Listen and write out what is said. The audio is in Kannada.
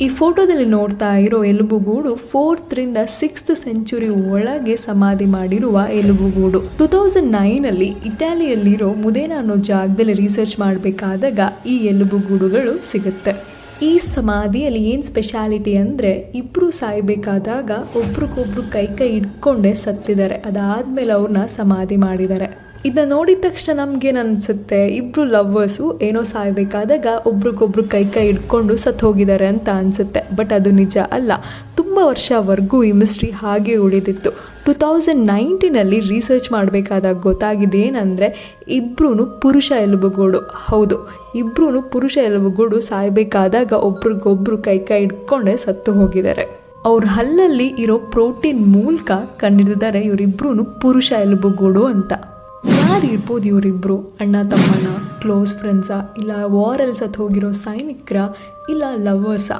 ಈ ಫೋಟೋದಲ್ಲಿ ನೋಡ್ತಾ ಇರೋ ಎಲುಬುಗೂಡು 4th ರಿಂದ 6th ಸೆಂಚುರಿ ಒಳಗೆ ಸಮಾಧಿ ಮಾಡಿರುವ ಎಲುಬುಗೂಡು. 2009 ಇಟಾಲಿಯಲ್ಲಿರೋ ಮುದೇನಾ ಅನ್ನೋ ಜಾಗದಲ್ಲಿ ರಿಸರ್ಚ್ ಮಾಡಬೇಕಾದಾಗ ಈ ಎಲುಬುಗೂಡುಗಳು ಸಿಗುತ್ತೆ. ಈ ಸಮಾಧಿಯಲ್ಲಿ ಏನು ಸ್ಪೆಷಾಲಿಟಿ ಅಂದರೆ, ಇಬ್ಬರು ಸಾಯಬೇಕಾದಾಗ ಒಬ್ರಿಗೊಬ್ರು ಕೈ ಹಿಡ್ಕೊಂಡೇ ಸತ್ತಿದ್ದಾರೆ. ಅದಾದ್ಮೇಲೆ ಅವ್ರನ್ನ ಸಮಾಧಿ ಮಾಡಿದ್ದಾರೆ. ಇದನ್ನ ನೋಡಿದ ತಕ್ಷಣ ನಮ್ಗೇನು ಅನಿಸುತ್ತೆ, ಇಬ್ಬರು ಲವ್ವರ್ಸು ಏನೋ ಸಾಯಬೇಕಾದಾಗ ಒಬ್ರಿಗೊಬ್ರು ಕೈ ಹಿಡ್ಕೊಂಡು ಸತ್ತು ಹೋಗಿದ್ದಾರೆ ಅಂತ ಅನಿಸುತ್ತೆ. ಬಟ್ ಅದು ನಿಜ ಅಲ್ಲ. ತುಂಬ ವರ್ಷವರೆಗೂ ಈ ಮಿಸ್ಟ್ರಿ ಹಾಗೆ ಉಳಿದಿತ್ತು. 2019 ರಿಸರ್ಚ್ ಮಾಡಬೇಕಾದಾಗ ಗೊತ್ತಾಗಿದೆ ಏನಂದರೆ, ಇಬ್ಬರೂ ಪುರುಷ ಎಲುಬುಗೂಡು. ಹೌದು, ಇಬ್ಬರೂ ಪುರುಷ ಎಲುಬುಗೂಡು ಸಾಯಬೇಕಾದಾಗ ಒಬ್ರಿಗೊಬ್ರು ಕೈ ಹಿಡ್ಕೊಂಡೇ ಸತ್ತು ಹೋಗಿದ್ದಾರೆ. ಅವ್ರ ಹಲ್ಲಲ್ಲಿ ಇರೋ ಪ್ರೋಟೀನ್ ಮೂಲಕ ಕಂಡಿಡಿದ್ದಾರೆ ಇವರಿಬ್ರು ಪುರುಷ ಎಲುಬುಗೂಡು ಅಂತ. ಯಾರು ಇರ್ಬೋದು ಇವರಿಬ್ರು? ಅಣ್ಣ ತಮ್ಮನ, ಕ್ಲೋಸ್ ಫ್ರೆಂಡ್ಸಾ, ಇಲ್ಲ ವಾರಲ್ಲಿ ಸತ್ತು ಹೋಗಿರೋ ಸೈನಿಕರ, ಇಲ್ಲ ಲವರ್ಸಾ?